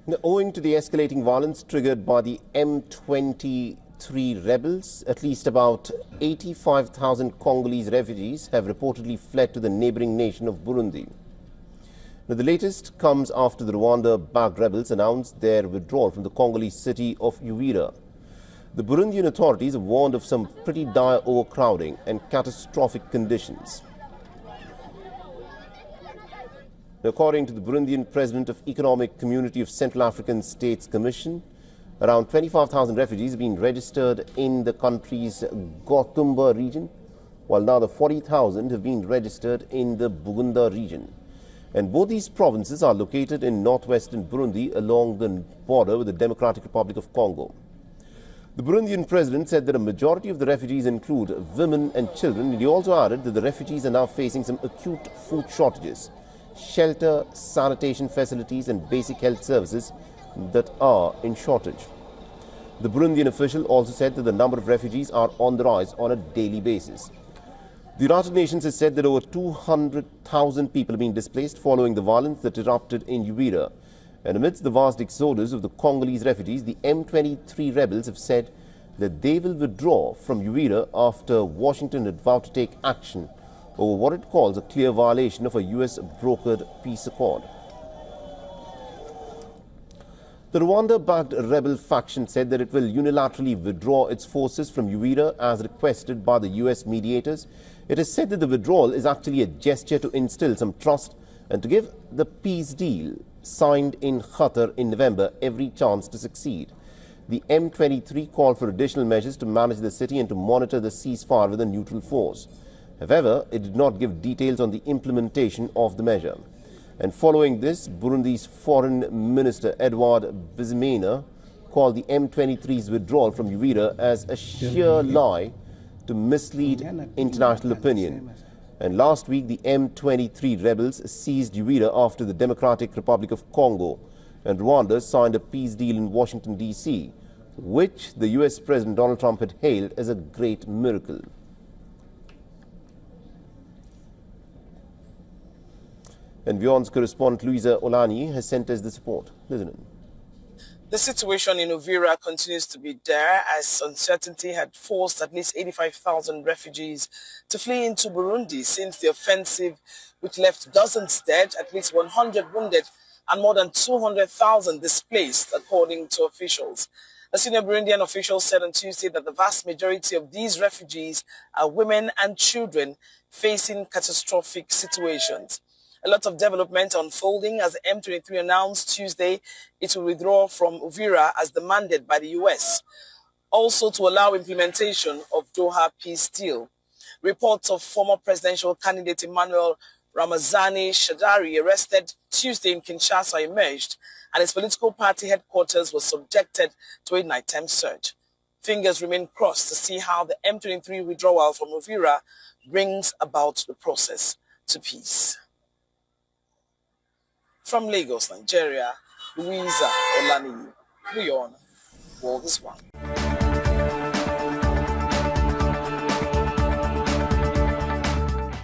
Now, owing to the escalating violence triggered by the M-23 rebels, at least about 85,000 Congolese refugees have reportedly fled to the neighboring nation of Burundi. Now, the latest comes after the Rwanda-backed rebels announced their withdrawal from the Congolese city of Uvira. The Burundian authorities have warned of some pretty dire overcrowding and catastrophic conditions. According to the Burundian President of Economic Community of Central African States Commission, around 25,000 refugees have been registered in the country's Gotumba region, while now the 40,000 have been registered in the Bugunda region. And both these provinces are located in northwestern Burundi along the border with the Democratic Republic of Congo. The Burundian president said that a majority of the refugees include women and children, and he also added that the refugees are now facing some acute food shortages, shelter, sanitation facilities and basic health services that are in shortage. The Burundian official also said that the number of refugees are on the rise on a daily basis. The United Nations has said that over 200,000 people have been displaced following the violence that erupted in Uvira. And amidst the vast exodus of the Congolese refugees, the M-23 rebels have said that they will withdraw from Uvira after Washington had vowed to take action over what it calls a clear violation of a US-brokered peace accord. The Rwanda-backed rebel faction said that it will unilaterally withdraw its forces from Uvira as requested by the US mediators. It has said that the withdrawal is actually a gesture to instill some trust and to give the peace deal signed in Qatar in November every chance to succeed. The M-23 called for additional measures to manage the city and to monitor the ceasefire with a neutral force. However, it did not give details on the implementation of the measure. And following this, Burundi's Foreign Minister Edouard Bizimana called the M-23's withdrawal from Uvira as a sheer lie to mislead international opinion. And last week, the M-23 rebels seized Uvira after the Democratic Republic of Congo and Rwanda signed a peace deal in Washington, D.C., which the US President Donald Trump had hailed as a great miracle. And WION's correspondent Louisa Olani has sent us this report. Listen in. The situation in Uvira continues to be dire as uncertainty had forced at least 85,000 refugees to flee into Burundi since the offensive, which left dozens dead, at least 100 wounded, and more than 200,000 displaced, according to officials. A senior Burundian official said on Tuesday that the vast majority of these refugees are women and children facing catastrophic situations. A lot of development unfolding as the M-23 announced Tuesday it will withdraw from Uvira as demanded by the US, also to allow implementation of Doha peace deal. Reports of former presidential candidate Emmanuel Ramazani Shadari arrested Tuesday in Kinshasa emerged, and his political party headquarters was subjected to a nighttime search. Fingers remain crossed to see how the M-23 withdrawal from Uvira brings about the process to peace. From Lagos, Nigeria, Louisa Olani, WION World is One.